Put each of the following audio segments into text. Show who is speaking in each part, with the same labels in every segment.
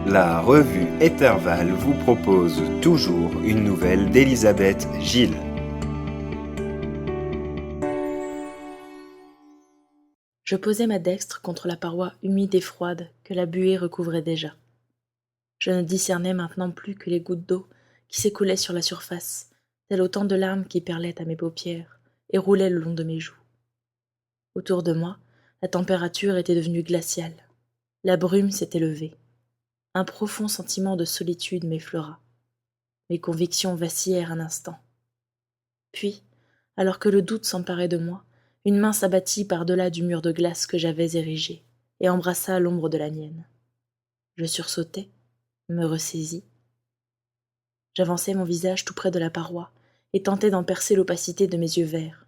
Speaker 1: La revue Etherval vous propose toujours une nouvelle d'Elisabeth Gilles.
Speaker 2: Je posai ma dextre contre la paroi humide et froide que la buée recouvrait déjà. Je ne discernais maintenant plus que les gouttes d'eau qui s'écoulaient sur la surface, tel autant de larmes qui perlaient à mes paupières et roulaient le long de mes joues. Autour de moi, la température était devenue glaciale. La brume s'était levée. Un profond sentiment de solitude m'effleura. Mes convictions vacillèrent un instant. Puis, alors que le doute s'emparait de moi, une main s'abattit par-delà du mur de glace que j'avais érigé et embrassa l'ombre de la mienne. Je sursautai, me ressaisis. J'avançai mon visage tout près de la paroi et tentai d'en percer l'opacité de mes yeux verts.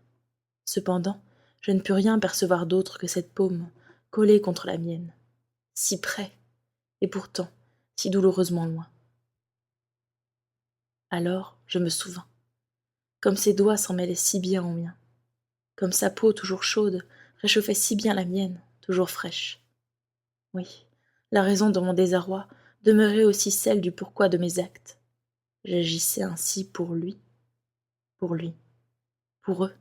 Speaker 2: Cependant, je ne pus rien percevoir d'autre que cette paume collée contre la mienne, si près, et pourtant si douloureusement loin. Alors je me souvins, comme ses doigts s'en mêlaient si bien aux miens, comme sa peau toujours chaude réchauffait si bien la mienne, toujours fraîche. Oui, la raison de mon désarroi demeurait aussi celle du pourquoi de mes actes. J'agissais ainsi pour lui, pour eux.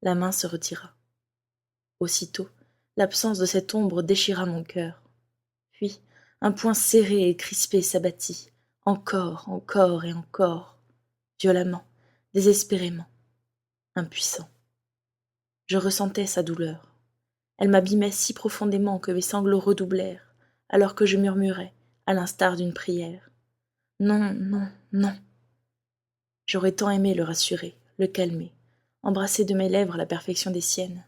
Speaker 2: La main se retira. Aussitôt, l'absence de cette ombre déchira mon cœur. Puis, un poing serré et crispé s'abattit, encore et encore, violemment, désespérément, impuissant. Je ressentais sa douleur. Elle m'abîmait si profondément que mes sanglots redoublèrent, alors que je murmurais, à l'instar d'une prière. Non, non, non. J'aurais tant aimé le rassurer, le calmer, embrasser de mes lèvres la perfection des siennes,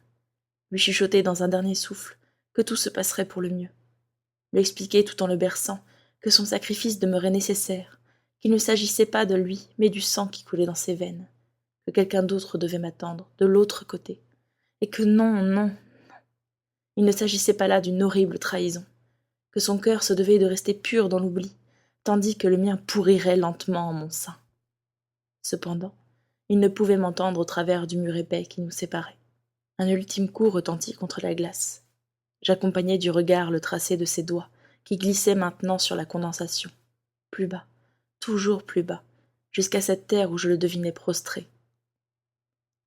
Speaker 2: lui chuchoter dans un dernier souffle que tout se passerait pour le mieux, lui expliquer tout en le berçant que son sacrifice demeurait nécessaire, qu'il ne s'agissait pas de lui, mais du sang qui coulait dans ses veines, que quelqu'un d'autre devait m'attendre, de l'autre côté, et que non, non, il ne s'agissait pas là d'une horrible trahison, que son cœur se devait de rester pur dans l'oubli, tandis que le mien pourrirait lentement en mon sein. Cependant, il ne pouvait m'entendre au travers du mur épais qui nous séparait. Un ultime coup retentit contre la glace. J'accompagnai du regard le tracé de ses doigts, qui glissaient maintenant sur la condensation. Plus bas, toujours plus bas, jusqu'à cette terre où je le devinais prostré.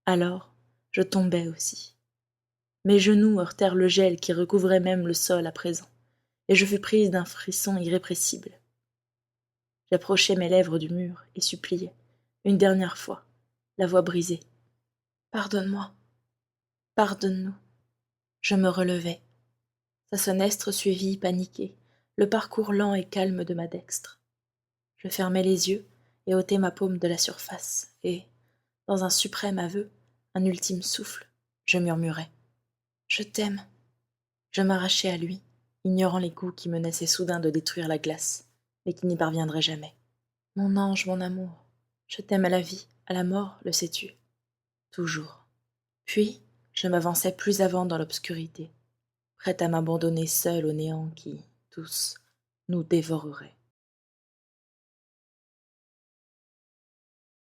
Speaker 2: Alors, je tombai aussi. Mes genoux heurtèrent le gel qui recouvrait même le sol à présent, et je fus prise d'un frisson irrépressible. J'approchai mes lèvres du mur et suppliai, une dernière fois, la voix brisée. « Pardonne-moi, pardonne-nous. » Je me relevai. Sa senestre suivit, paniquée, le parcours lent et calme de ma dextre. Je fermai les yeux et ôtai ma paume de la surface, et, dans un suprême aveu, un ultime souffle, je murmurai. « Je t'aime. » Je m'arrachai à lui, ignorant les coups qui menaçaient soudain de détruire la glace, mais qui n'y parviendraient jamais. « Mon ange, mon amour, je t'aime à la vie, à la mort, le sais-tu. Toujours. » Puis, je m'avançai plus avant dans l'obscurité, prête à m'abandonner seule au néant qui, tous, nous dévorerait.